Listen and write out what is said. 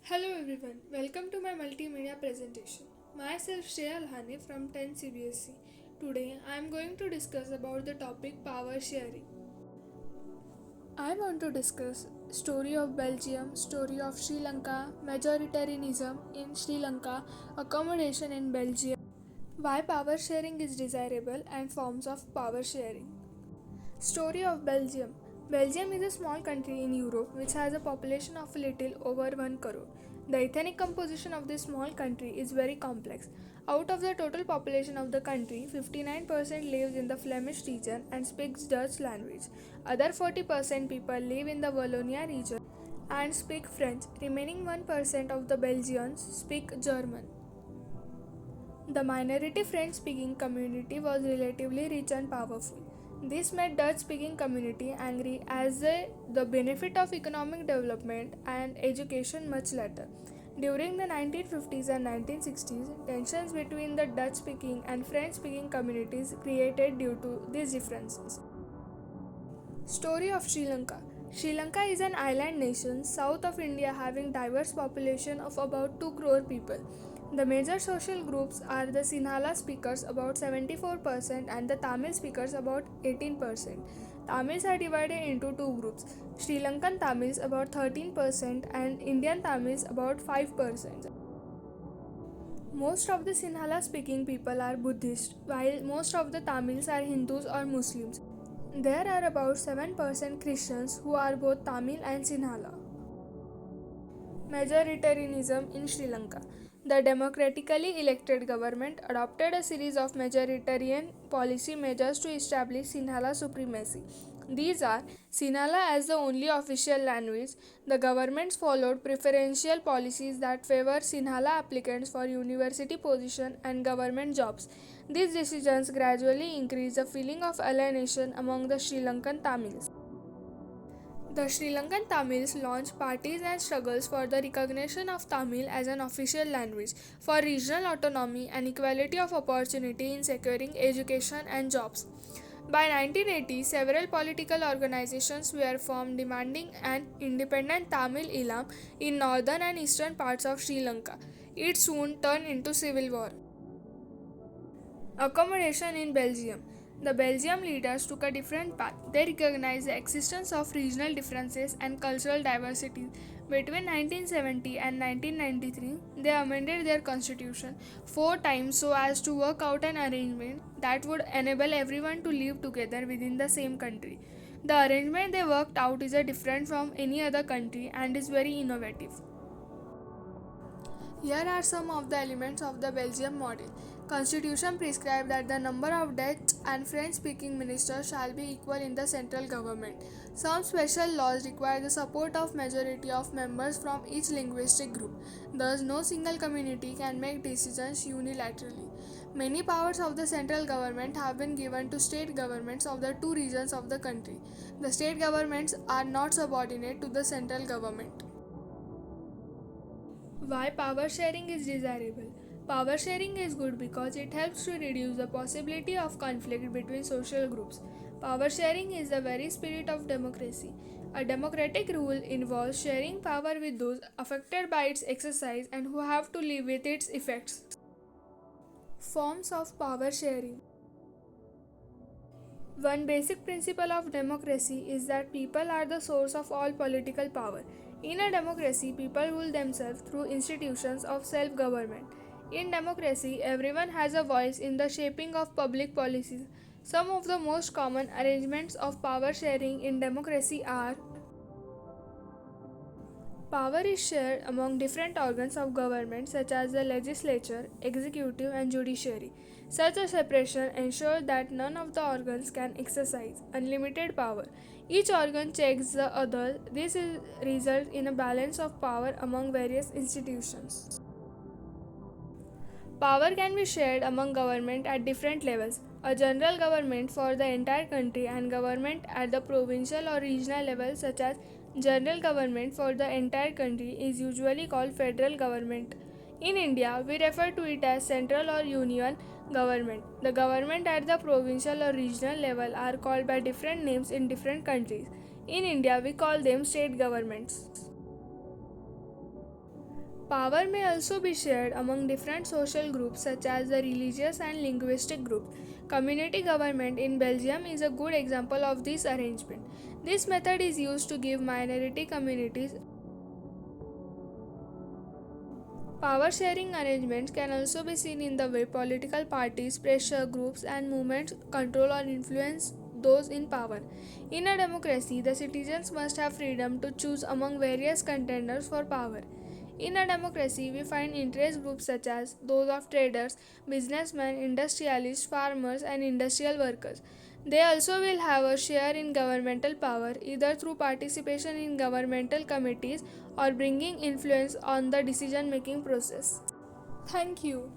Hello everyone, welcome to my multimedia presentation. Myself Shreya Lahane from 10 CBSE. Today I am going to discuss about the topic power sharing. I want to discuss story of Belgium, story of Sri Lanka, majoritarianism in Sri Lanka, accommodation in Belgium, why power sharing is desirable and forms of power sharing. Story of Belgium. Belgium is a small country in Europe which has a population of a little over 1 crore. The ethnic composition of this small country is very complex. Out of the total population of the country, 59% lives in the Flemish region and speaks Dutch language. Other 40% people live in the Wallonia region and speak French. Remaining 1% of the Belgians speak German. The minority French-speaking community was relatively rich and powerful. This made Dutch-speaking community angry as the benefit of economic development and education much later. During the 1950s and 1960s, tensions between the Dutch-speaking and French-speaking communities created due to these differences. Story of Sri Lanka. Sri Lanka is an island nation south of India having diverse population of about 2 crore people. The major social groups are the Sinhala speakers about 74% and the Tamil speakers about 18%. Tamils are divided into two groups, Sri Lankan Tamils about 13% and Indian Tamils about 5%. Most of the Sinhala speaking people are Buddhist, while most of the Tamils are Hindus or Muslims. There are about 7% Christians who are both Tamil and Sinhala. Majoritarianism in Sri Lanka. The democratically elected government adopted a series of majoritarian policy measures to establish Sinhala supremacy. These are Sinhala as the only official language. The governments followed preferential policies that favor Sinhala applicants for university position and government jobs. These decisions gradually increased the feeling of alienation among the Sri Lankan Tamils. The Sri Lankan Tamils launched parties and struggles for the recognition of Tamil as an official language, for regional autonomy and equality of opportunity in securing education and jobs. By 1980, several political organizations were formed demanding an independent Tamil Eelam in northern and eastern parts of Sri Lanka. It soon turned into civil war. Accommodation in Belgium. The Belgium leaders took a different path. They recognized the existence of regional differences and cultural diversity. Between 1970 and 1993, they amended their constitution 4 times so as to work out an arrangement that would enable everyone to live together within the same country. The arrangement they worked out is different from any other country and is very innovative. Here are some of the elements of the Belgium model. Constitution prescribes that the number of Dutch and French-speaking ministers shall be equal in the central government. Some special laws require the support of majority of members from each linguistic group. Thus, no single community can make decisions unilaterally. Many powers of the central government have been given to state governments of the two regions of the country. The state governments are not subordinate to the central government. Why power sharing is desirable? Power sharing is good because it helps to reduce the possibility of conflict between social groups. Power sharing is the very spirit of democracy. A democratic rule involves sharing power with those affected by its exercise and who have to live with its effects. Forms of power sharing. One basic principle of democracy is that people are the source of all political power. In a democracy, people rule themselves through institutions of self-government. In democracy, everyone has a voice in the shaping of public policies. Some of the most common arrangements of power sharing in democracy are: power is shared among different organs of government such as the legislature, executive and judiciary. Such a separation ensures that none of the organs can exercise unlimited power. Each organ checks the other. This results in a balance of power among various institutions. Power can be shared among government at different levels. A general government for the entire country and government at the provincial or regional level such as general government for the entire country is usually called federal government. In India, we refer to it as central or union government. The government at the provincial or regional level are called by different names in different countries. In India, we call them state governments. Power may also be shared among different social groups such as the religious and linguistic groups. Community government in Belgium is a good example of this arrangement. This method is used to give minority communities power sharing arrangements can also be seen in the way political parties, pressure groups, and movements control or influence those in power. In a democracy, the citizens must have freedom to choose among various contenders for power. In a democracy, we find interest groups such as those of traders, businessmen, industrialists, farmers, and industrial workers. They also will have a share in governmental power either through participation in governmental committees or bringing influence on the decision making process. Thank you.